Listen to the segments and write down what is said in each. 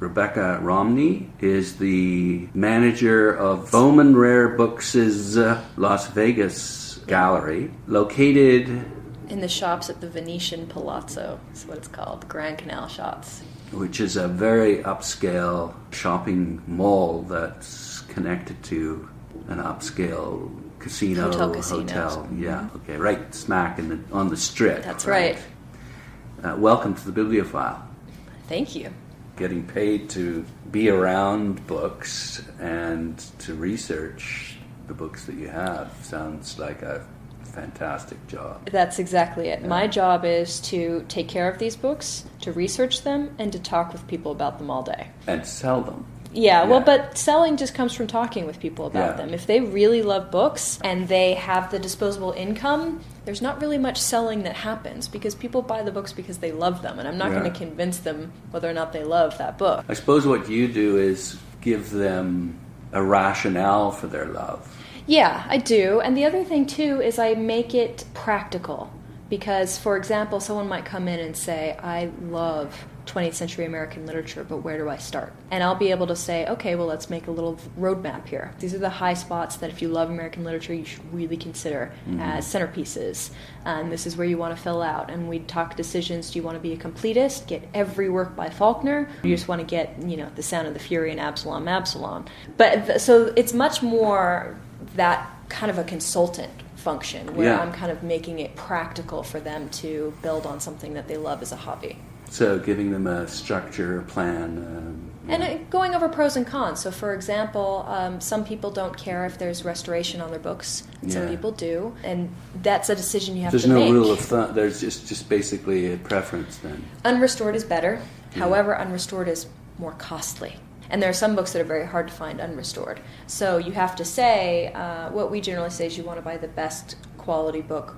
Rebecca Romney is the manager of Bauman Rare Books' Las Vegas gallery, located in the shops at the Venetian Palazzo, is what it's called, the Grand Canal shops. Which is a very upscale shopping mall that's connected to an upscale casino, hotel. Yeah, okay, right smack on the strip. That's right. Welcome to the Bibliophile. Thank you. Getting paid to be around books and to research the books that you have sounds like a fantastic job. That's exactly it. Yeah. My job is to take care of these books, to research them, and to talk with people about them all day. And sell them. Yeah, well, but selling just comes from talking with people about them. If they really love books and they have the disposable income, there's not really much selling that happens because people buy the books because they love them, and I'm not going to convince them whether or not they love that book. I suppose what you do is give them a rationale for their love. Yeah, I do. And the other thing, too, is I make it practical. Because, for example, someone might come in and say, I love 20th century American literature, but where do I start? And I'll be able to say, okay, well, let's make a little roadmap here. These are the high spots that if you love American literature, you should really consider as centerpieces. And this is where you want to fill out. And we talk decisions. Do you want to be a completist, get every work by Faulkner? Or you just want to get, The Sound of the Fury and Absalom. But so it's much more that kind of a consultant function where I'm kind of making it practical for them to build on something that they love as a hobby. So giving them a structure, a plan. And going over pros and cons. So for example, some people don't care if there's restoration on their books. Some people do. And that's a decision you have to make. There's no rule of thumb. There's just basically a preference then. Unrestored is better. However, unrestored is more costly. And there are some books that are very hard to find unrestored. So you have to say, what we generally say is you want to buy the best quality book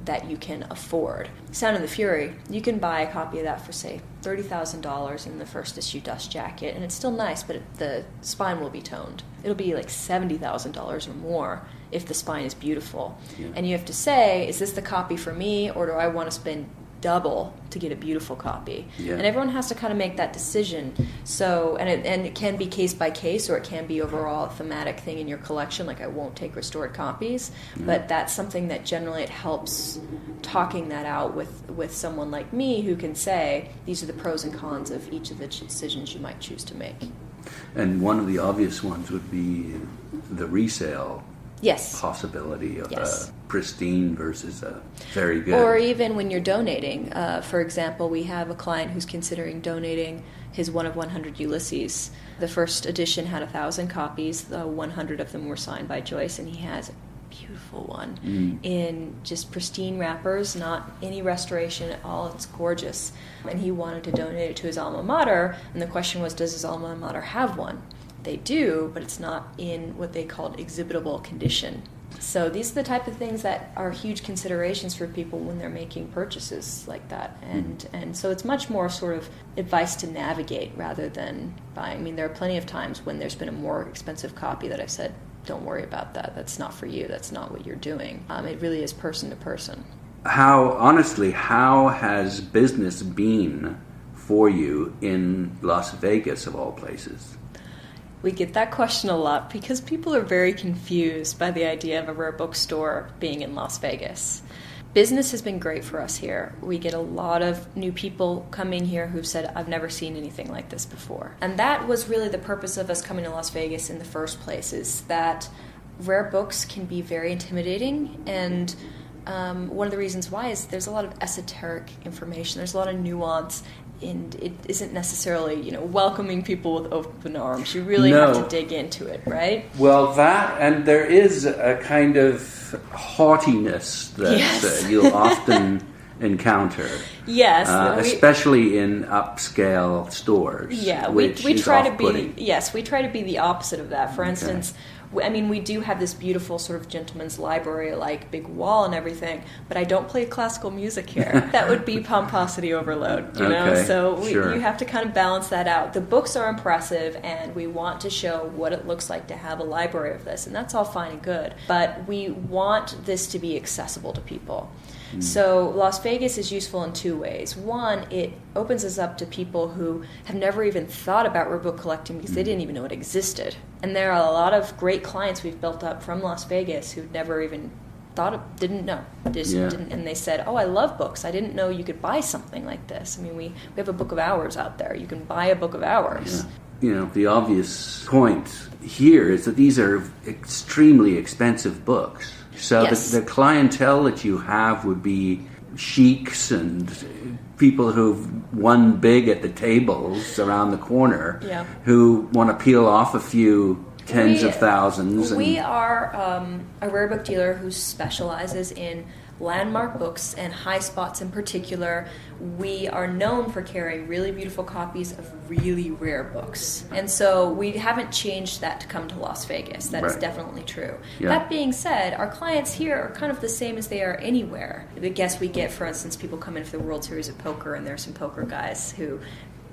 that you can afford. Sound of the Fury, you can buy a copy of that for, say, $30,000 in the first issue dust jacket, and it's still nice, but the spine will be toned. It'll be like $70,000 or more if the spine is beautiful. Yeah. And you have to say, is this the copy for me, or do I want to spend double to get a beautiful copy? And everyone has to kind of make that decision. So and it can be case by case, or it can be overall a thematic thing in your collection, like I won't take restored copies, but that's something that generally it helps talking that out with someone like me who can say these are the pros and cons of each of the decisions you might choose to make. And one of the obvious ones would be the resale possibility of a pristine versus a very good. Or even when you're donating. For example, we have a client who's considering donating his 1 of 100 Ulysses. The first edition had 1,000 copies. 100 of them were signed by Joyce, and he has a beautiful one in just pristine wrappers, not any restoration at all. It's gorgeous. And he wanted to donate it to his alma mater, and the question was, does his alma mater have one? They do, but it's not in what they called exhibitable condition. So these are the type of things that are huge considerations for people when they're making purchases like that. And so it's much more sort of advice to navigate rather than buying. I mean, there are plenty of times when there's been a more expensive copy that I've said, don't worry about that. That's not for you. That's not what you're doing. It really is person to person. How has business been for you in Las Vegas, of all places? We get that question a lot because people are very confused by the idea of a rare bookstore being in Las Vegas. Business has been great for us here. We get a lot of new people coming here who've said, I've never seen anything like this before. And that was really the purpose of us coming to Las Vegas in the first place, is that rare books can be very intimidating, and one of the reasons why is there's a lot of esoteric information, there's a lot of nuance, and it isn't necessarily, welcoming people with open arms. You really have to dig into it, right? Well, and there is a kind of haughtiness that you'll often encounter. Yes. Especially in upscale stores. Yeah, we try to be the opposite of that. For instance, I mean, we do have this beautiful sort of gentleman's library, like big wall and everything, but I don't play classical music here. That would be pomposity overload, you know? So you have to kind of balance that out. The books are impressive, and we want to show what it looks like to have a library of this, and that's all fine and good. But we want this to be accessible to people. So Las Vegas is useful in two ways. One, it opens us up to people who have never even thought about rare book collecting because they didn't even know it existed. And there are a lot of great clients we've built up from Las Vegas who never even didn't know. Didn't, and they said, oh, I love books. I didn't know you could buy something like this. I mean, we have a book of hours out there. You can buy a book of hours. Yeah. You know, the obvious point here is that these are extremely expensive books. So the clientele that you have would be sheiks and people who've won big at the tables around the corner who want to peel off a few tens of thousands. We are a rare book dealer who specializes in landmark books and high spots in particular. We are known for carrying really beautiful copies of really rare books. And so we haven't changed that to come to Las Vegas. That is definitely true. Yeah. That being said, our clients here are kind of the same as they are anywhere. The guests we get, for instance, people come in for the World Series of Poker, and there's some poker guys who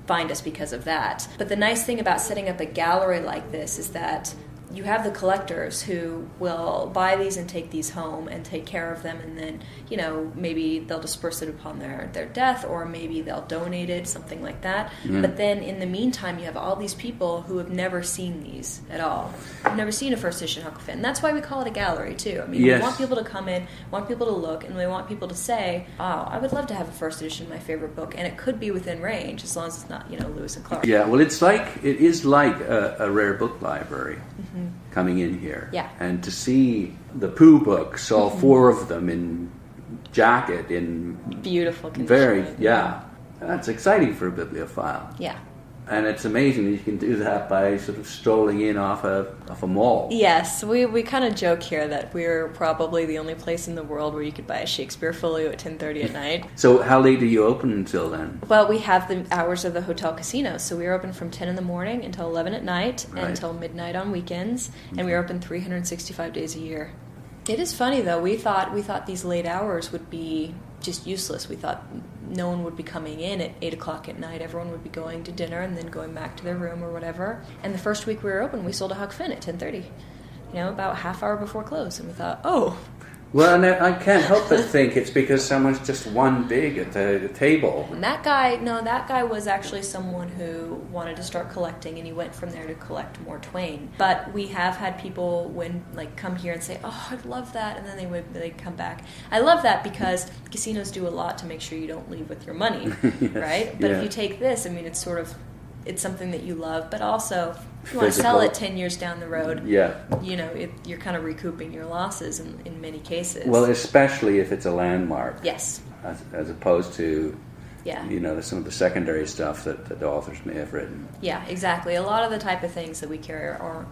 find us because of that. But the nice thing about setting up a gallery like this is that you have the collectors who will buy these and take these home and take care of them, and then, you know, maybe they'll disperse it upon their death, or maybe they'll donate it, something like that. But then in the meantime, you have all these people who have never seen these at all. I've never seen a first edition Huck Finn. That's why we call it a gallery too. I mean, we want people to come in, want people to look, and we want people to say, oh, I would love to have a first edition of my favorite book, and it could be within range as long as it's not, you know, Lewis and Clark. Yeah, well, it is like a rare book library. Coming in here, and to see the Pooh books, all four of them in jacket, in beautiful condition. That's exciting for a bibliophile. Yeah. And it's amazing that you can do that by sort of strolling in off a mall. Yes, we kind of joke here that we're probably the only place in the world where you could buy a Shakespeare folio at 10:30 at night. So how late do you open until then? Well, we have the hours of the hotel casino, so we're open from 10 in the morning until 11 at night, until midnight on weekends, and we're open 365 days a year. It is funny, though. We thought these late hours would be just useless. We thought no one would be coming in at 8 o'clock at night. Everyone would be going to dinner and then going back to their room or whatever. And the first week we were open, we sold a Huck Finn at 10:30. You know, about half hour before close. And we thought, oh. Well, and I can't help but think it's because someone's just won big at the table. And that guy was actually someone who wanted to start collecting, and he went from there to collect more Twain. But we have had people come here and say, oh, I'd love that, and then they'd come back. I love that because casinos do a lot to make sure you don't leave with your money, right? But if you take this, I mean, it's something that you love, but also if you want to sell it 10 years down the road, you know, you're kind of recouping your losses in many cases. Well, especially if it's a landmark. Yes. As opposed to, you know, some of the secondary stuff that the authors may have written. Yeah, exactly. A lot of the type of things that we carry are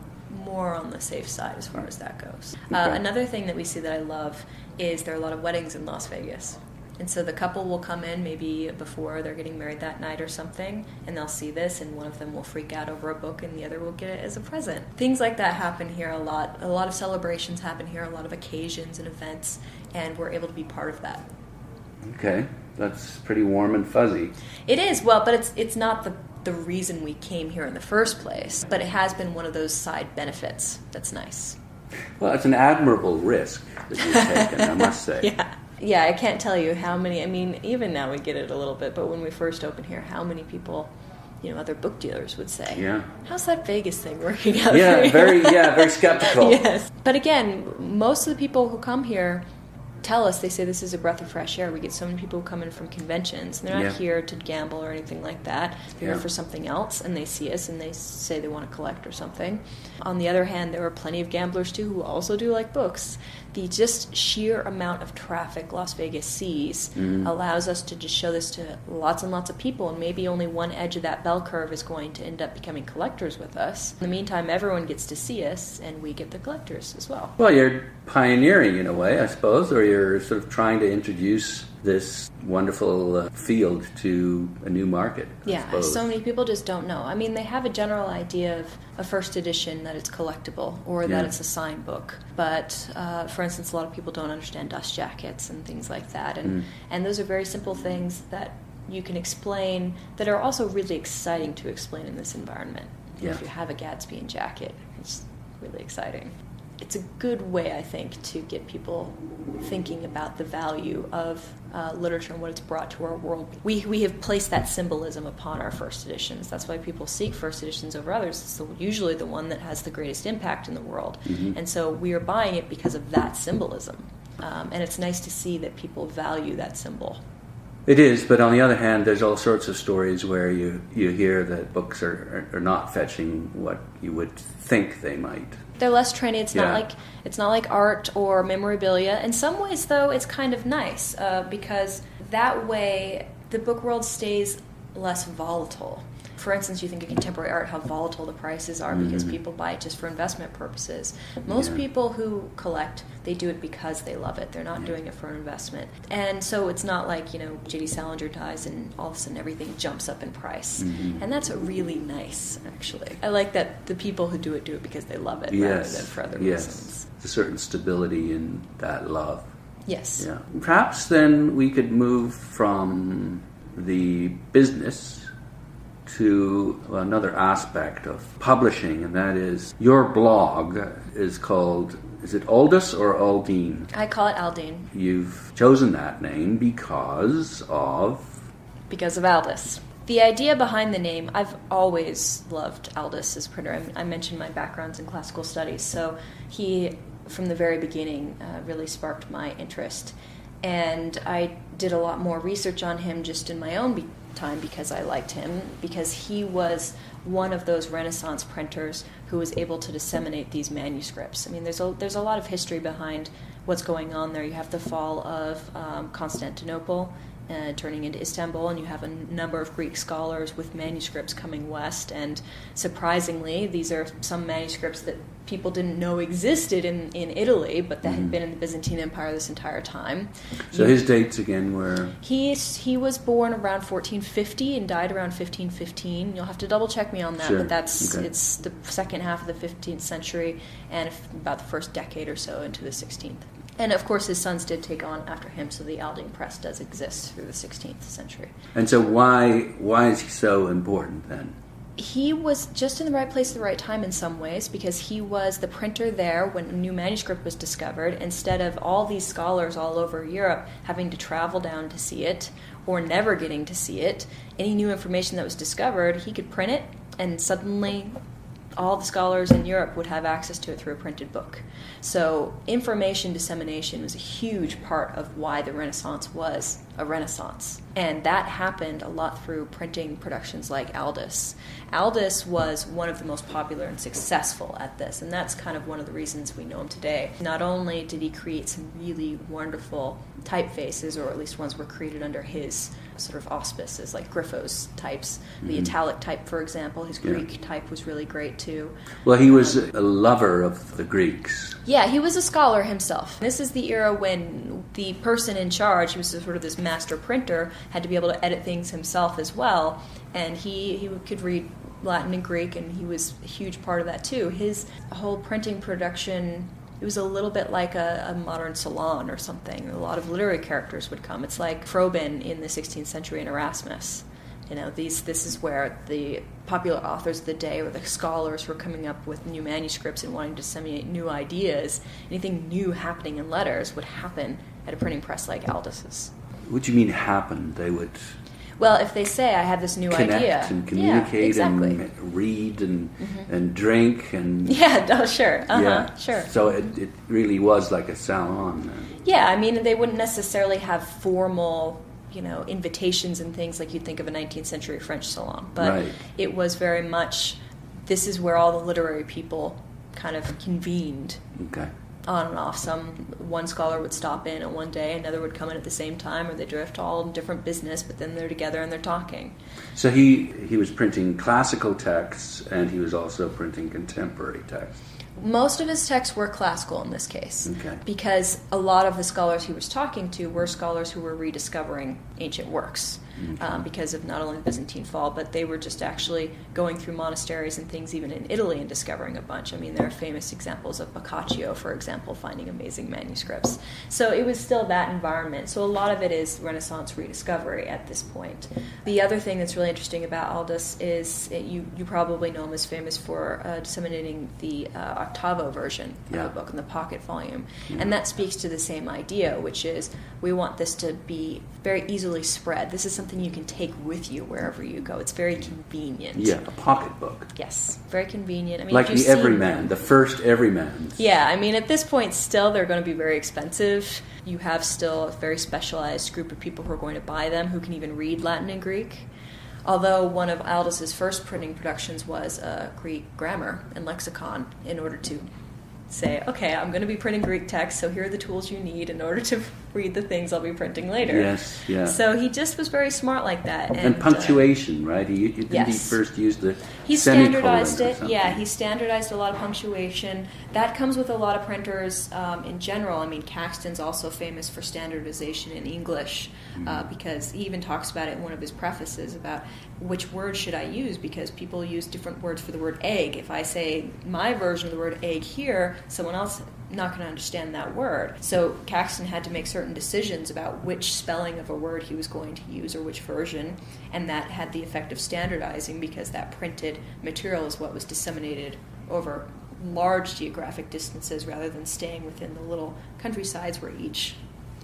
more on the safe side as far as that goes. Okay. Another thing that we see that I love is there are a lot of weddings in Las Vegas. And so the couple will come in maybe before they're getting married that night or something, and they'll see this, and one of them will freak out over a book, and the other will get it as a present. Things like that happen here a lot. A lot of celebrations happen here, a lot of occasions and events, and we're able to be part of that. Okay, that's pretty warm and fuzzy. It is, well, but it's not the reason we came here in the first place, but it has been one of those side benefits that's nice. Well, it's an admirable risk that you've taken, I must say. Yeah, I can't tell you how many. I mean, even now we get it a little bit, but when we first opened here, how many people, you know, other book dealers would say, how's that Vegas thing working out for you? Very skeptical. Yes. But again, most of the people who come here tell us, they say this is a breath of fresh air. We get so many people who come in from conventions. They're not here to gamble or anything like that. They're here for something else, and they see us and they say they want to collect or something. On the other hand, there are plenty of gamblers too who also do like books. The just sheer amount of traffic Las Vegas sees allows us to just show this to lots and lots of people, and maybe only one edge of that bell curve is going to end up becoming collectors with us. In the meantime, everyone gets to see us, and we get the collectors as well. Well, you're pioneering in a way, I suppose, or you're sort of trying to introduce this wonderful field to a new market. Yeah, so many people just don't know. I mean, they have a general idea of a first edition, that it's collectible or that it's a signed book. But, for instance, a lot of people don't understand dust jackets and things like that. And those are very simple things that you can explain that are also really exciting to explain in this environment. You know, if you have a Gadsby jacket, it's really exciting. It's a good way, I think, to get people thinking about the value of literature and what it's brought to our world. We have placed that symbolism upon our first editions. That's why people seek first editions over others. It's usually the one that has the greatest impact in the world. And so we are buying it because of that symbolism. And it's nice to see that people value that symbol. It is, but on the other hand, there's all sorts of stories where you hear that books are not fetching what you would think they might. They're less trendy. It's not like art or memorabilia. In some ways, though, it's kind of nice because that way the book world stays less volatile. For instance, you think of contemporary art, how volatile the prices are because people buy it just for investment purposes. Most people who collect, they do it because they love it. They're not doing it for an investment. And so it's not like, J.D. Salinger dies and all of a sudden everything jumps up in price. And that's really nice, actually. I like that the people who do it because they love it rather than for other reasons. There's a certain stability in that love. Yes. Yeah. Perhaps then we could move from the business to another aspect of publishing, and that is your blog is called, is it Aldus or Aldine? I call it Aldine. You've chosen that name because of? Because of Aldus. The idea behind the name, I've always loved Aldus as a printer. I mentioned my background's in classical studies, so he, from the very beginning, really sparked my interest. And I did a lot more research on him just in my own time because I liked him, because he was one of those Renaissance printers who was able to disseminate these manuscripts. I mean, there's a lot of history behind what's going on there. You have the fall of Constantinople turning into Istanbul, and you have a number of Greek scholars with manuscripts coming west, and surprisingly, these are some manuscripts that people didn't know existed in Italy, but that had been in the Byzantine Empire this entire time. So his dates again were? He was born around 1450 and died around 1515. You'll have to double check me on that, but it's the second half of the 15th century and about the first decade or so into the 16th. And of course his sons did take on after him, so the Aldine Press does exist through the 16th century. And so why is he so important then? He was just in the right place at the right time in some ways, because he was the printer there when a new manuscript was discovered. Instead of all these scholars all over Europe having to travel down to see it or never getting to see it, any new information that was discovered, he could print it, and suddenly all the scholars in Europe would have access to it through a printed book. So information dissemination was a huge part of why the Renaissance was a Renaissance. And that happened a lot through printing productions like Aldus. Aldus was one of the most popular and successful at this, and that's kind of one of the reasons we know him today. Not only did he create some really wonderful typefaces, or at least ones were created under his sort of auspices, like Griffo's types. The italic type, for example, his Greek type was really great too. Well, he was a lover of the Greeks. Yeah, he was a scholar himself. This is the era when the person in charge, he was sort of this master printer, had to be able to edit things himself as well, and he could read Latin and Greek, and he was a huge part of that too. His whole printing production, it was a little bit like a modern salon or something. A lot of literary characters would come. It's like Froben in the 16th century and Erasmus. This is where the popular authors of the day, or the scholars who were coming up with new manuscripts and wanting to disseminate new ideas, anything new happening in letters would happen at a printing press like Aldus's. What do you mean happen? They would... Well, if they say, I have this new idea. Connect and communicate, exactly. And read and drink and... Yeah, sure. Sure. So it really was like a salon. Yeah, I mean, they wouldn't necessarily have formal, invitations and things like you'd think of a 19th century French salon. But It was very much, this is where all the literary people kind of convened. Okay. On and off. One scholar would stop in on one day, another would come in at the same time, or they drift all in different business, but then they're together and they're talking. So he was printing classical texts, and he was also printing contemporary texts. Most of his texts were classical in this case, Okay. because a lot of the scholars he was talking to were scholars who were rediscovering ancient works. Because of not only the Byzantine fall, but they were just actually going through monasteries and things even in Italy and discovering a bunch. I mean, there are famous examples of Boccaccio, for example, finding amazing manuscripts. So it was still that environment. So a lot of it is Renaissance rediscovery at this point. The other thing that's really interesting about Aldus is you probably know him as famous for disseminating the octavo version of the book in the pocket volume. And that speaks to the same idea, which is we want this to be very easily spread. This is something you can take with you wherever you go. It's very convenient. Yeah, a pocketbook. Yes, very convenient. I mean, Like the Everyman, the first Everyman. Yeah, I mean, at this point, still, they're going to be very expensive. You have still a very specialized group of people who are going to buy them, who can even read Latin and Greek. Although one of Aldus's first printing productions was a Greek grammar and lexicon in order to say, okay, I'm going to be printing Greek text, so here are the tools you need in order to read the things I'll be printing later. Yes, yeah. So he just was very smart like that. And punctuation, right? He first use the he semicolon standardized or it. something. Yeah, he standardized a lot of punctuation. That comes with a lot of printers in general. I mean, Caxton's also famous for standardization in English because he even talks about it in one of his prefaces about which word should I use, because people use different words for the word egg. If I say my version of the word egg here, someone else not going to understand that word. So Caxton had to make certain decisions about which spelling of a word he was going to use or which version, and that had the effect of standardizing because that printed material is what was disseminated over large geographic distances rather than staying within the little countrysides where each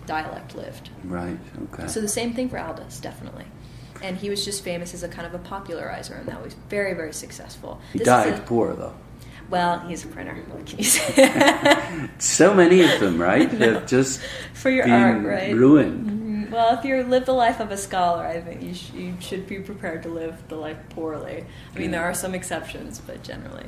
dialect lived. Right, okay. So the same thing for Aldus, definitely. And he was just famous as a kind of a popularizer, and that was very, very successful. He died poor, though. Well, he's a printer. What can you say? So many of them, right? Have just for your been art, right? ruined. Mm-hmm. Well, if you live the life of a scholar, I think you should be prepared to live the life poorly. I mean, there are some exceptions, but generally.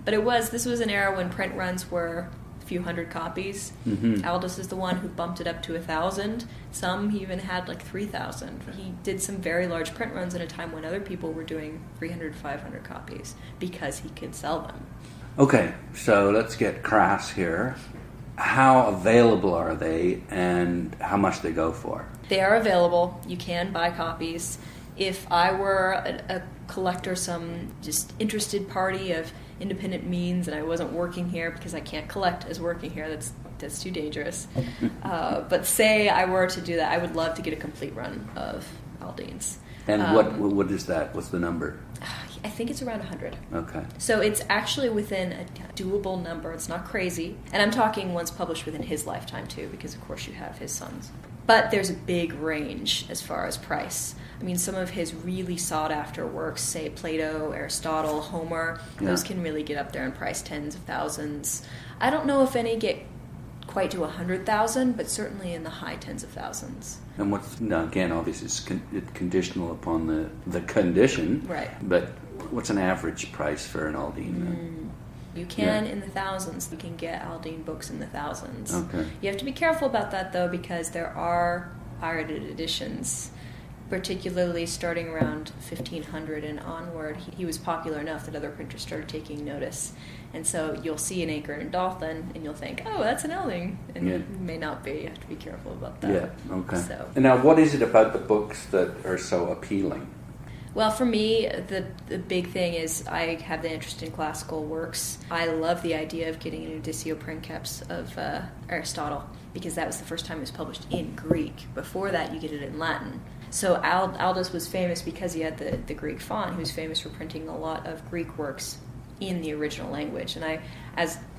But this was an era when print runs were a few hundred copies. Mm-hmm. Aldus is the one who bumped it up to 1,000. Some he even had like 3,000. He did some very large print runs at a time when other people were doing 300, 500 copies because he could sell them. Okay, so let's get crass here. How available are they, and how much they go for? They are available. You can buy copies. If I were a collector, some just interested party of independent means, and I wasn't working here because I can't collect as working here, that's too dangerous. But say I were to do that, I would love to get a complete run of Aldines. And what is that? What's the number? I think it's around 100. Okay. So it's actually within a doable number. It's not crazy. And I'm talking ones published within his lifetime, too, because, of course, you have his sons. But there's a big range as far as price. I mean, some of his really sought-after works, say Plato, Aristotle, Homer, those can really get up there in price, tens of thousands. I don't know if any get quite to 100,000, but certainly in the high tens of thousands. And again, obviously, it's conditional upon the condition. Right. But what's an average price for an Aldine? You can in the thousands. You can get Aldine books in the thousands. Okay. You have to be careful about that, though, because there are pirated editions, particularly starting around 1500 and onward. He was popular enough that other printers started taking notice. And so you'll see an Anchor and Dolphin, and you'll think, oh, that's an Aldine. And it may not be. You have to be careful about that. Yeah, okay. So. And now, what is it about the books that are so appealing? Well, for me, the big thing is I have the interest in classical works. I love the idea of getting an Editio Princeps of Aristotle, because that was the first time it was published in Greek. Before that, you get it in Latin. So Aldus was famous because he had the Greek font. He was famous for printing a lot of Greek works in the original language. And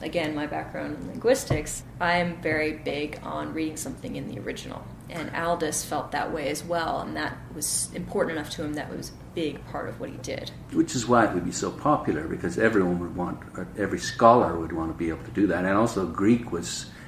again, my background in linguistics, I am very big on reading something in the original. And Aldus felt that way as well, and that was important enough to him. That was a big part of what he did. Which is why it would be so popular, because everyone would want, or every scholar would want to be able to do that. And also Greek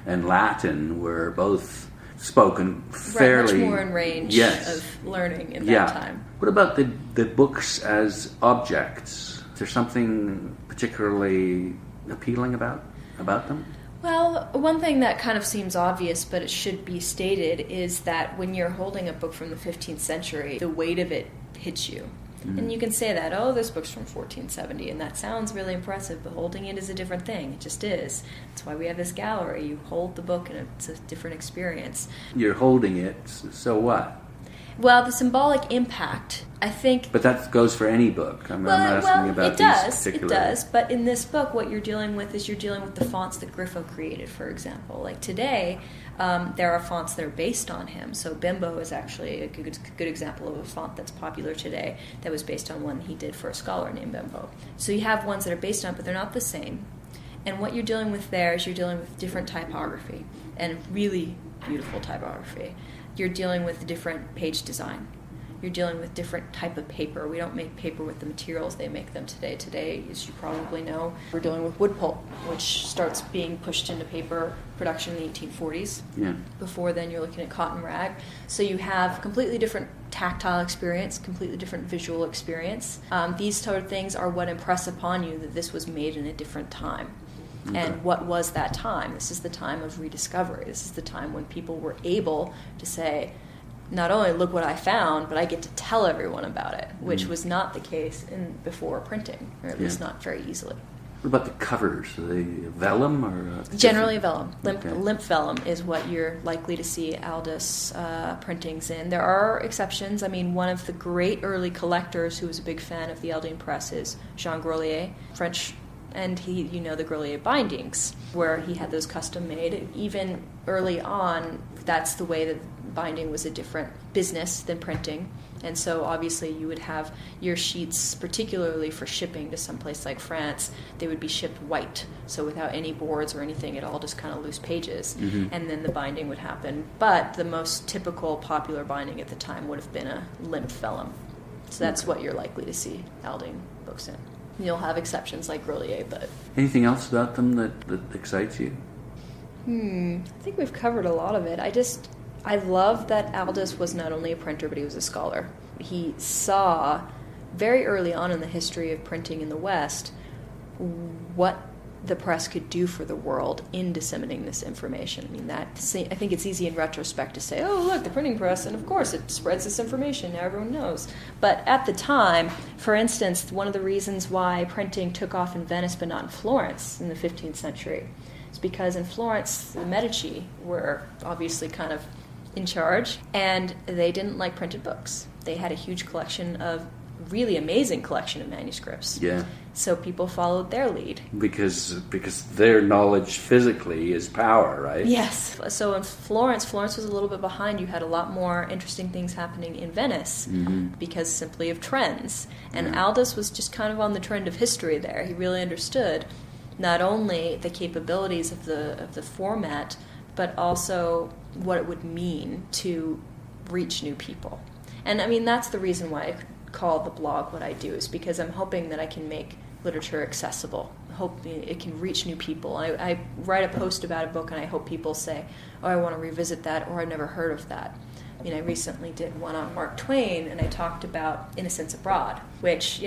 and Latin were both spoken fairly... Right, much more in range of learning in that time. What about the books as objects? Is there something particularly appealing about them? Well, one thing that kind of seems obvious, but it should be stated, is that when you're holding a book from the 15th century, the weight of it hits you. And you can say that, oh, this book's from 1470, and that sounds really impressive, but holding it is a different thing. It just is. That's why we have this gallery. You hold the book, and it's a different experience. You're holding it, so what? Well, the symbolic impact, I think... But that goes for any book. I'm asking about these particular... It does, but in this book, what you're dealing with is you're dealing with the fonts that Griffo created, for example. Like today, there are fonts that are based on him. So Bimbo is actually a good example of a font that's popular today that was based on one he did for a scholar named Bimbo. So you have ones that are based on it, but they're not the same. And what you're dealing with there is you're dealing with different typography, and really beautiful typography. You're dealing with different page design. You're dealing with different type of paper. We don't make paper with the materials they make them today. Today, as you probably know, we're dealing with wood pulp, which starts being pushed into paper production in the 1840s. Yeah. Before then, you're looking at cotton rag. So you have completely different tactile experience, completely different visual experience. These sort of things are what impress upon you that this was made in a different time. Okay. And what was that time? This is the time of rediscovery. This is the time when people were able to say, not only look what I found, but I get to tell everyone about it, which was not the case before printing, or at least not very easily. What about the covers? Are they vellum or? Generally vellum. Limp vellum is what you're likely to see Aldus printings in. There are exceptions. I mean, one of the great early collectors who was a big fan of the Aldine press is Jean Grolier, French. And the Grolier bindings, where he had those custom made. Even early on, that's the way that binding was a different business than printing. And so obviously you would have your sheets, particularly for shipping to someplace like France, they would be shipped white. So without any boards or anything, it all just kind of loose pages. Mm-hmm. And then the binding would happen. But the most typical popular binding at the time would have been a limp vellum. So that's what you're likely to see Aldine books in. You'll have exceptions like Grolier, but... Anything else about them that excites you? I think we've covered a lot of it. I love that Aldus was not only a printer, but he was a scholar. He saw very early on in the history of printing in the West what the press could do for the world in disseminating this information. I mean, I think it's easy in retrospect to say, oh, look, the printing press, and of course it spreads this information, now everyone knows. But at the time, for instance, one of the reasons why printing took off in Venice but not in Florence in the 15th century is because in Florence, the Medici were obviously kind of in charge, and they didn't like printed books. They had a huge collection of really amazing collection of manuscripts. Yeah. So people followed their lead. Because their knowledge physically is power, right? Yes. So in Florence was a little bit behind. You had a lot more interesting things happening in Venice because simply of trends. And Aldus was just kind of on the trend of history there. He really understood not only the capabilities of the format, but also what it would mean to reach new people. And I mean, that's the reason why I call the blog what I do, is because I'm hoping that I can make literature accessible. I hope it can reach new people. I write a post about a book and I hope people say, oh, I want to revisit that, or I've never heard of that. I mean, I recently did one on Mark Twain, and I talked about Innocents Abroad, which,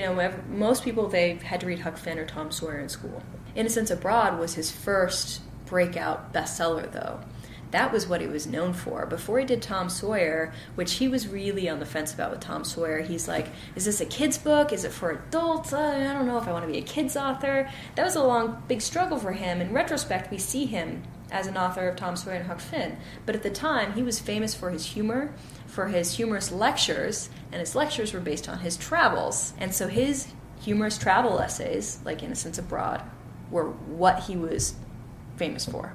most people, they had to read Huck Finn or Tom Sawyer in school. Innocents Abroad was his first breakout bestseller, though. That was what he was known for. Before he did Tom Sawyer, which he was really on the fence about with Tom Sawyer, he's like, is this a kid's book? Is it for adults? I don't know if I want to be a kid's author. That was a long, big struggle for him. In retrospect, we see him as an author of Tom Sawyer and Huck Finn. But at the time, he was famous for his humor, for his humorous lectures, and his lectures were based on his travels. And so his humorous travel essays, like Innocents Abroad, were what he was famous for.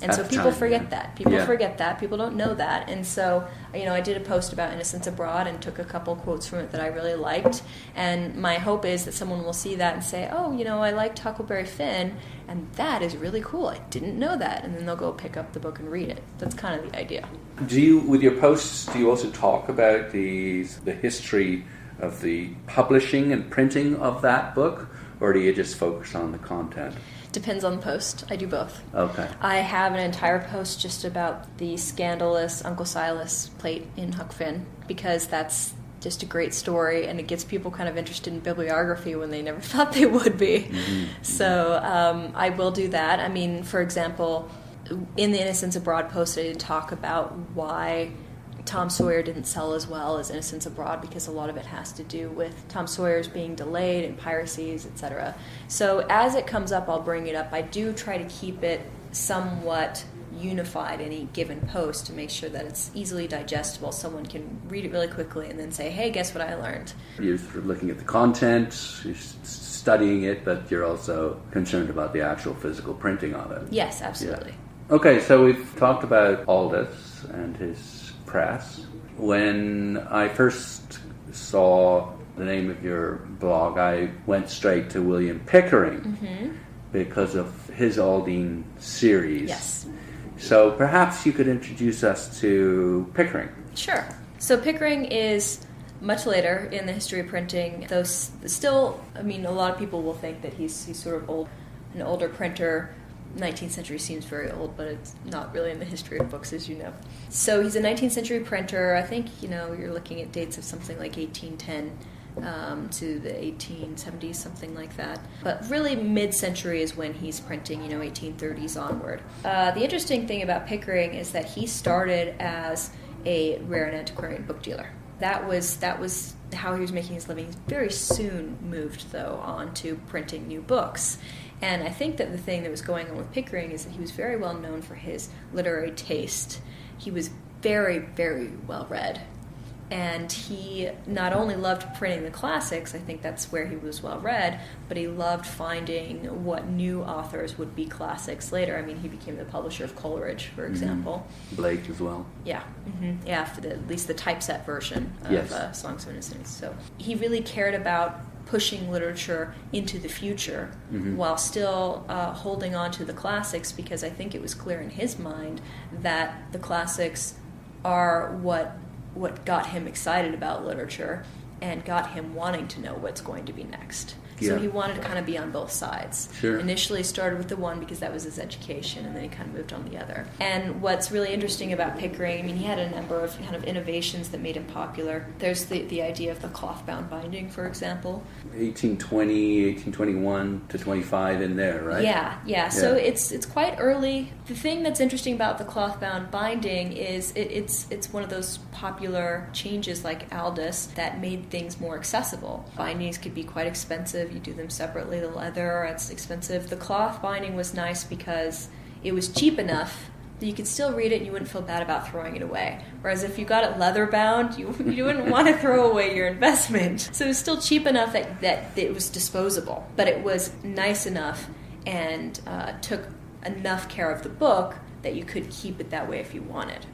And so people forget that. People forget that. People don't know that. And so, I did a post about Innocents Abroad and took a couple quotes from it that I really liked. And my hope is that someone will see that and say, oh, I liked Huckleberry Finn, and that is really cool. I didn't know that. And then they'll go pick up the book and read it. That's kind of the idea. With your posts, do you also talk about the history of the publishing and printing of that book, or do you just focus on the content? Depends on the post. I do both. Okay. I have an entire post just about the scandalous Uncle Silas plate in Huck Finn, because that's just a great story, and it gets people kind of interested in bibliography when they never thought they would be. Mm-hmm. So I will do that. I mean, for example, in the Innocents Abroad post, I did talk about why Tom Sawyer didn't sell as well as Innocents Abroad because a lot of it has to do with Tom Sawyer's being delayed and piracies, etc. So as it comes up, I'll bring it up. I do try to keep it somewhat unified, any given post, to make sure that it's easily digestible. Someone can read it really quickly and then say, hey, guess what I learned? You're sort of looking at the content, you're studying it, but you're also concerned about the actual physical printing of it. Yes, absolutely. Yeah. Okay, so we've talked about Aldus and his press. When I first saw the name of your blog, I went straight to William Pickering because of his Aldine series. Yes. So perhaps you could introduce us to Pickering. Sure. So Pickering is much later in the history of printing, though still, I mean, a lot of people will think that he's sort of an older printer. 19th century seems very old, but it's not really in the history of books, as you know. So he's a 19th century printer. I think, you're looking at dates of something like 1810 to the 1870s, something like that. But really mid-century is when he's printing, 1830s onward. The interesting thing about Pickering is that he started as a rare and antiquarian book dealer. That was how he was making his living. He very soon moved, though, on to printing new books. And I think that the thing that was going on with Pickering is that he was very well known for his literary taste. He was very, very well read. And he not only loved printing the classics, I think that's where he was well read, but he loved finding what new authors would be classics later. I mean, he became the publisher of Coleridge, for example. Blake as well. Yeah, yeah, for at least the typeset version of Songs of Innocence. So he really cared about pushing literature into the future while still holding on to the classics, because I think it was clear in his mind that the classics are what got him excited about literature and got him wanting to know what's going to be next. So he wanted to kind of be on both sides. Sure. Initially started with the one because that was his education, and then he kind of moved on the other. And what's really interesting about Pickering, I mean, he had a number of kind of innovations that made him popular. There's the idea of the cloth-bound binding, for example. 1820, 1821 to 25 in there, right? Yeah. So it's quite early. The thing that's interesting about the cloth-bound binding is it's one of those popular changes like Aldus that made things more accessible. Bindings could be quite expensive. You do them separately. The leather, it's expensive. The cloth binding was nice because it was cheap enough that you could still read it and you wouldn't feel bad about throwing it away. Whereas if you got it leather bound, you wouldn't want to throw away your investment. So it was still cheap enough that it was disposable, but it was nice enough and took enough care of the book that you could keep it that way if you wanted.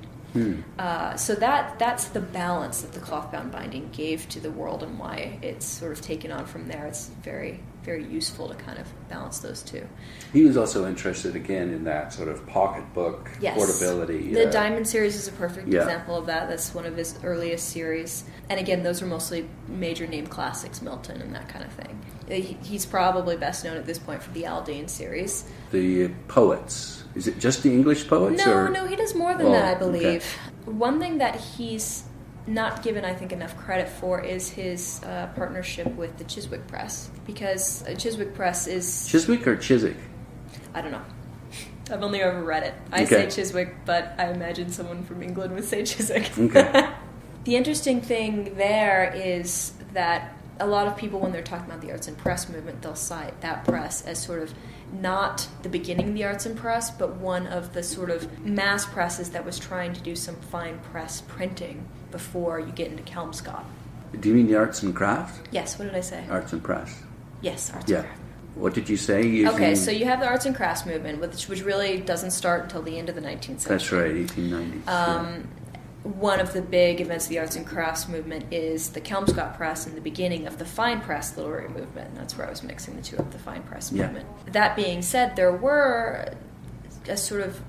So that's the balance that the cloth-bound binding gave to the world, and why it's sort of taken on from there. It's very, very useful to kind of balance those two. He was also interested again in that sort of pocketbook portability. The Diamond series is a perfect example of that. That's one of his earliest series. And again, those are mostly major name classics, Milton and that kind of thing. He's probably best known at this point for the Aldine series. The poets. Is it just the English poets? No, he does more than that, I believe. Okay. One thing that he's not given, I think, enough credit for is his partnership with the Chiswick Press, because Chiswick Press is... Chiswick or Chiswick? I don't know. I've only ever read it. I say Chiswick, but I imagine someone from England would say Chiswick. Okay. The interesting thing there is that a lot of people, when they're talking about the arts and press movement, they'll cite that press as sort of not the beginning of the arts and press, but one of the sort of mass presses that was trying to do some fine press printing before you get into Kelmscott. Do you mean the arts and craft? Yes, what did I say? Arts and press. Yes, arts and craft. What did you say? Okay, so you have the arts and crafts movement, which really doesn't start until the end of the 19th century. That's right, 1890s. One of the big events of the arts and crafts movement is the Kelmscott Press and the beginning of the fine press literary movement. And that's where I was mixing the two of the fine press movement. That being said, there were a sort of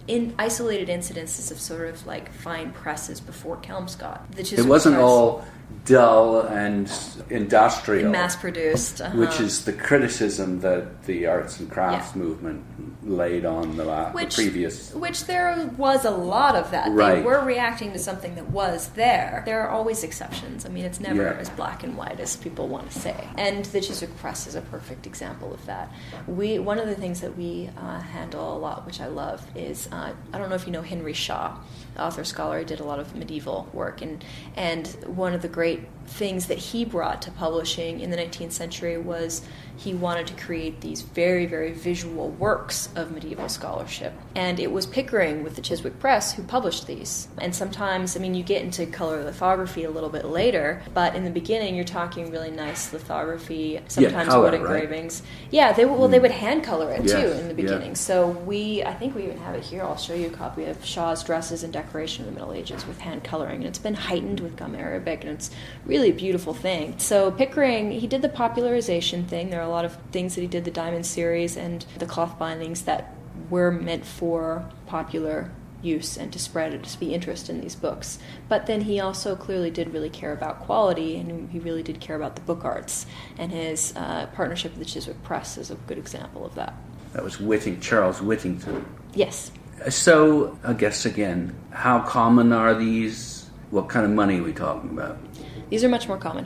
isolated incidences of sort of like fine presses before Kelmscott. It wasn't all dull and industrial, mass-produced, which is the criticism that the arts and crafts movement laid on the previous. Which there was a lot of that. Right. They were reacting to something that was there. There are always exceptions. I mean, it's never as black and white as people want to say. And the Chiswick Press is a perfect example of that. One of the things that we handle a lot, which I love, is I don't know if you know Henry Shaw, the author scholar. He did a lot of medieval work, and one of the great things that he brought to publishing in the 19th century was he wanted to create these very, very visual works of medieval scholarship. And it was Pickering with the Chiswick Press who published these. And sometimes, I mean, you get into color lithography a little bit later, but in the beginning you're talking really nice lithography, sometimes color, wood engravings. Right? Yeah, they would hand color it too in the beginning. Yeah. So I think we even have it here. I'll show you a copy of Shaw's Dresses and Decoration in the Middle Ages with hand coloring. And it's been heightened with gum arabic, and it's really a beautiful thing. So Pickering, he did the popularization thing. There are a lot of things that he did, the diamond series and the cloth bindings that were meant for popular use and to spread it, to be interest in these books. But then he also clearly did really care about quality, and he really did care about the book arts. And his partnership with the Chiswick Press is a good example of that. That was Charles Whittington. Yes. So, I guess again, how common are these? What kind of money are we talking about? These are much more common.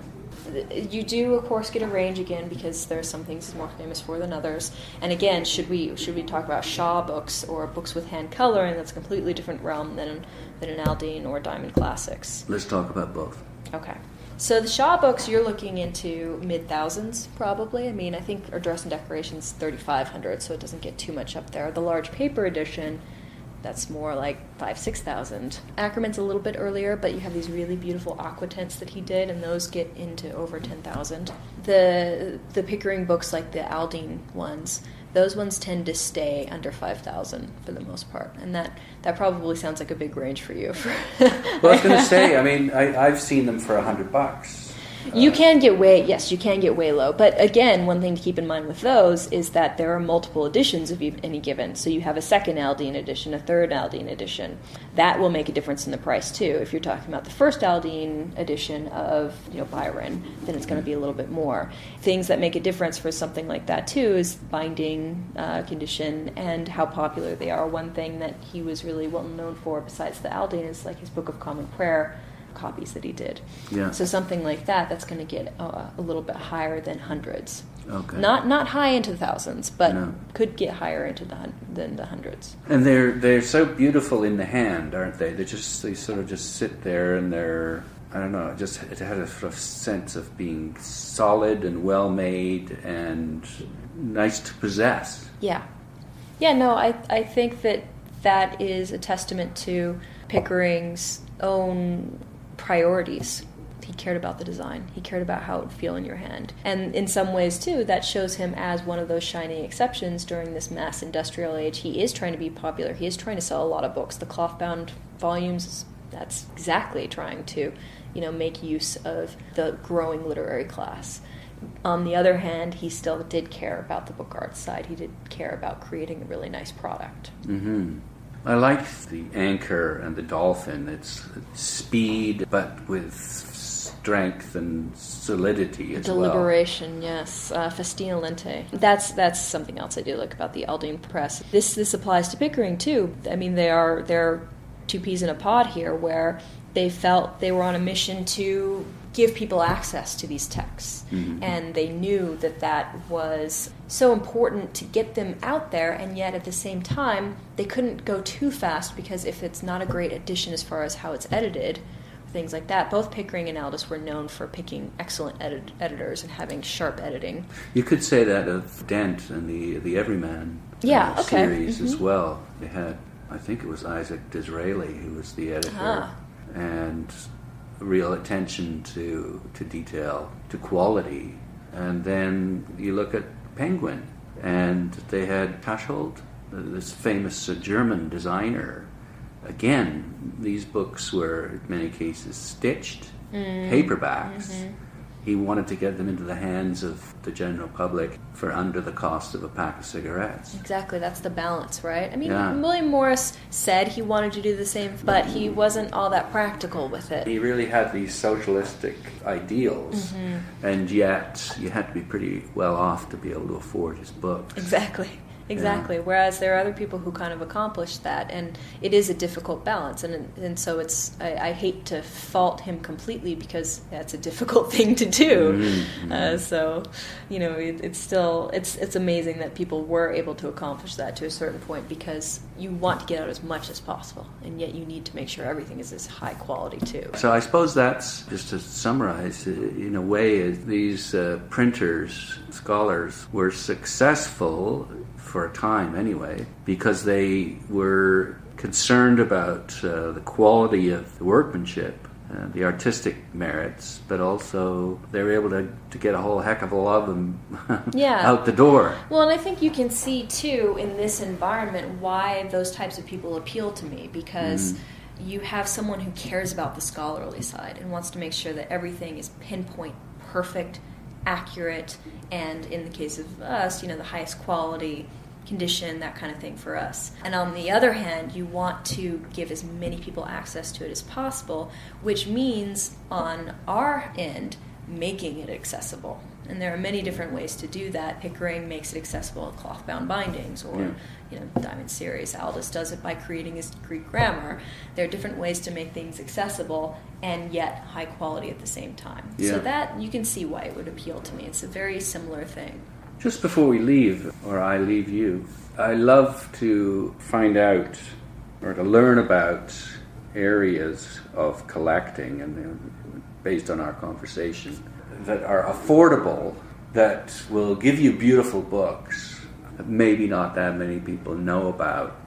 You do, of course, get a range again because there are some things he's more famous for than others. And again, should we talk about Shaw books or books with hand coloring? That's a completely different realm than an Aldine or Diamond Classics. Let's talk about both. Okay. So the Shaw books, you're looking into mid-thousands, probably. I mean, I think our Dress and Decoration's $3,500, so it doesn't get too much up there. The large paper edition, that's more like $5,000-$6,000. Ackerman's a little bit earlier, but you have these really beautiful aqua tints that he did, and those get into over $10,000. The Pickering books, like the Aldine ones, those ones tend to stay under $5,000 for the most part, and that probably sounds like a big range for you. Well, I was going to say, I mean, I've seen them for $100. You can get way low. But again, one thing to keep in mind with those is that there are multiple editions of any given. So you have a second Aldine edition, a third Aldine edition. That will make a difference in the price too. If you're talking about the first Aldine edition of Byron, then it's going to be a little bit more. Things that make a difference for something like that too is binding condition and how popular they are. One thing that he was really well known for besides the Aldine is like his Book of Common Prayer copies that he did. Yeah. So something like that's going to get a little bit higher than hundreds. Okay. Not high into the thousands, but could get higher into than the hundreds. And they're so beautiful in the hand, aren't they? They sort of just sit there, and they're, I don't know, it had a sort of sense of being solid and well made and nice to possess. Yeah. Yeah. No, I think that is a testament to Pickering's own priorities. He cared about the design. He cared about how it would feel in your hand. And in some ways, too, that shows him as one of those shining exceptions during this mass industrial age. He is trying to be popular. He is trying to sell a lot of books. The cloth-bound volumes, that's exactly trying to, make use of the growing literary class. On the other hand, he still did care about the book art side. He did care about creating a really nice product. Mm-hmm. I like the anchor and the dolphin. It's speed, but with strength and solidity as well. Deliberation, yes. Festina lente. That's something else I do like about the Aldine Press. This applies to Pickering too. I mean, they're two peas in a pod here, where they felt they were on a mission to give people access to these texts. Mm-hmm. And they knew that was so important to get them out there, and yet at the same time, they couldn't go too fast, because if it's not a great edition as far as how it's edited, things like that. Both Pickering and Aldus were known for picking excellent editors and having sharp editing. You could say that of Dent and the Everyman series as well. They had, I think it was Isaac Disraeli who was the editor, and real attention to detail, to quality. And then you look at Penguin, and they had Paschold, this famous German designer. Again, these books were in many cases stitched paperbacks, he wanted to get them into the hands of the general public for under the cost of a pack of cigarettes. Exactly, that's the balance, right? I mean, Yeah. William Morris said he wanted to do the same, but he wasn't all that practical with it. He really had these socialistic ideals, and yet you had to be pretty well off to be able to afford his books. Exactly. Yeah. Whereas there are other people who kind of accomplish that, and it is a difficult balance, and so I hate to fault him completely because that's a difficult thing to do. So, it's amazing that people were able to accomplish that to a certain point, because you want to get out as much as possible, and yet you need to make sure everything is as high quality too. So I suppose that's, just to summarize, in a way, these printers, scholars, were successful for a time anyway, because they were concerned about the quality of the workmanship, the artistic merits, but also they were able to get a whole heck of a lot of them out the door. Well, and I think you can see too in this environment why those types of people appeal to me, because you have someone who cares about the scholarly side and wants to make sure that everything is pinpoint, perfect, accurate, and in the case of us, the highest quality condition, that kind of thing for us. And on the other hand, you want to give as many people access to it as possible, which means on our end, making it accessible. And there are many different ways to do that. Pickering makes it accessible in cloth-bound bindings, or Diamond Series. Aldus does it by creating his Greek grammar. There are different ways to make things accessible and yet high quality at the same time. Yeah. So that, you can see why it would appeal to me. It's a very similar thing. Just before we leave, or I leave you, I love to find out or to learn about areas of collecting, and based on our conversation, that are affordable, that will give you beautiful books that maybe not that many people know about.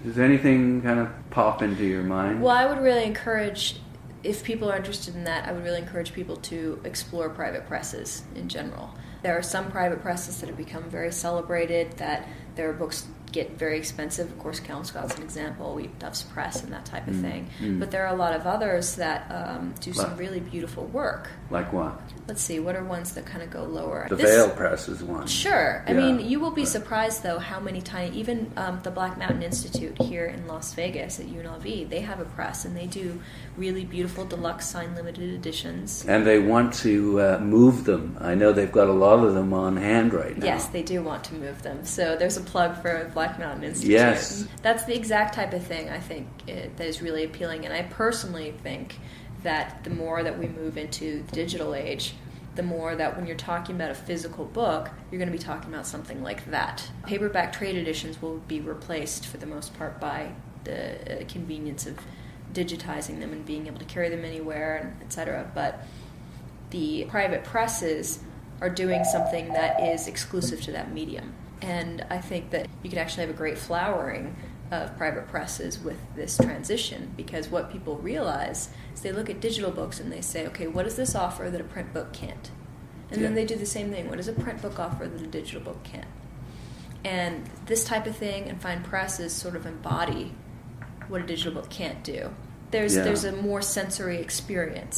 Does anything kind of pop into your mind? Well, I would really encourage, if people are interested in that, I would really encourage people to explore private presses in general. There are some private presses that have become very celebrated, that their books get very expensive. Of course, Kelmscott's an example, Duff's Press and that type of thing. But there are a lot of others that do some really beautiful work. Like what? Let's see, what are ones that kind of go lower? The Vale Press is one. Sure. I mean, you will be surprised, though, how many tiny... Even the Black Mountain Institute here in Las Vegas at UNLV, they have a press, and they do really beautiful deluxe signed limited editions. And they want to move them. I know they've got a lot of them on hand right now. Yes, they do want to move them. So there's a plug for Black Mountain Institute. Yes. That's the exact type of thing, I think, that is really appealing. And I personally think that the more that we move into the digital age, the more that when you're talking about a physical book, you're going to be talking about something like that. Paperback trade editions will be replaced for the most part by the convenience of digitizing them and being able to carry them anywhere, etc. But the private presses are doing something that is exclusive to that medium. And I think that you could actually have a great flowering of private presses with this transition, because what people realize is they look at digital books and they say, okay, what does this offer that a print book can't? And then they do the same thing. What does a print book offer that a digital book can't? And this type of thing and fine presses sort of embody what a digital book can't do. There's a more sensory experience.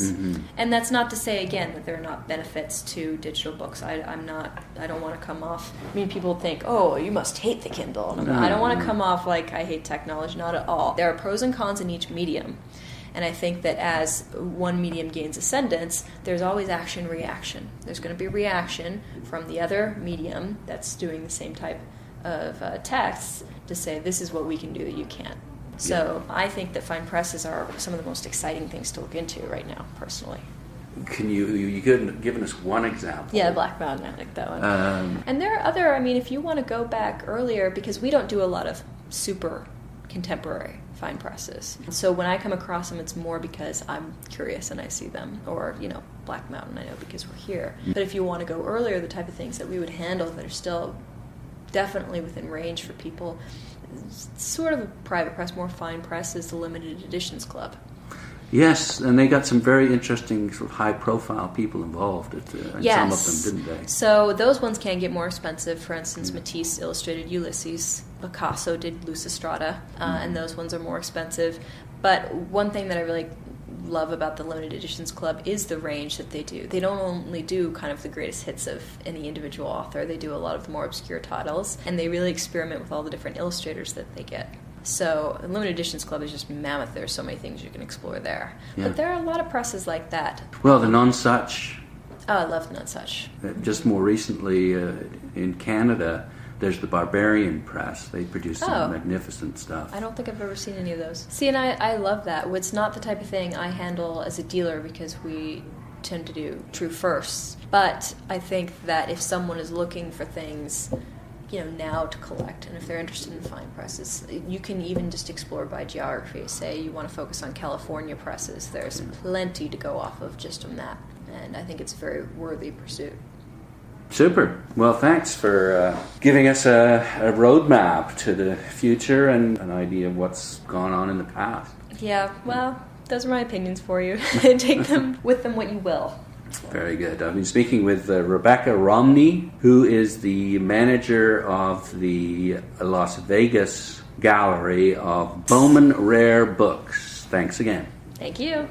And that's not to say, again, that there are not benefits to digital books. I don't want to come off, people think, oh, you must hate the Kindle. I don't want to come off like I hate technology, not at all. There are pros and cons in each medium. And I think that as one medium gains ascendance, there's always action-reaction. There's going to be reaction from the other medium that's doing the same type of texts to say, this is what we can do that you can't. So I think that fine presses are some of the most exciting things to look into right now, personally. Can you could given us one example? Yeah, Black Mountain, I like that one. And there are other, if you want to go back earlier, because we don't do a lot of super contemporary fine presses. So when I come across them, it's more because I'm curious and I see them. Or, Black Mountain, I know because we're here. But if you want to go earlier, the type of things that we would handle that are still definitely within range for people, sort of a private press, more fine press, is the Limited Editions Club. Yes, and they got some very interesting, sort of high-profile people involved at some of them, didn't they? So those ones can get more expensive. For instance, Matisse illustrated Ulysses. Picasso did Lucistrata, and those ones are more expensive. But one thing that I really love about the Limited Editions Club is the range that they do. They don't only do kind of the greatest hits of any individual author, they do a lot of the more obscure titles, and they really experiment with all the different illustrators that they get. So the Limited Editions Club is just mammoth. There's so many things you can explore there. Yeah. But there are a lot of presses like that. Well, the Nonsuch. Oh, I love Nonsuch. Just more recently in Canada, there's the Barbarian Press. They produce some magnificent stuff. I don't think I've ever seen any of those. See, and I love that. It's not the type of thing I handle as a dealer because we tend to do true firsts. But I think that if someone is looking for things, now to collect, and if they're interested in fine presses, you can even just explore by geography. Say you want to focus on California presses, there's plenty to go off of just from that, and I think it's a very worthy pursuit. Super. Well, thanks for giving us a roadmap to the future and an idea of what's gone on in the past. Yeah, well, those are my opinions for you. Take them with them what you will. Very good. I've been speaking with Rebecca Romney, who is the manager of the Las Vegas gallery of Bauman Rare Books. Thanks again. Thank you.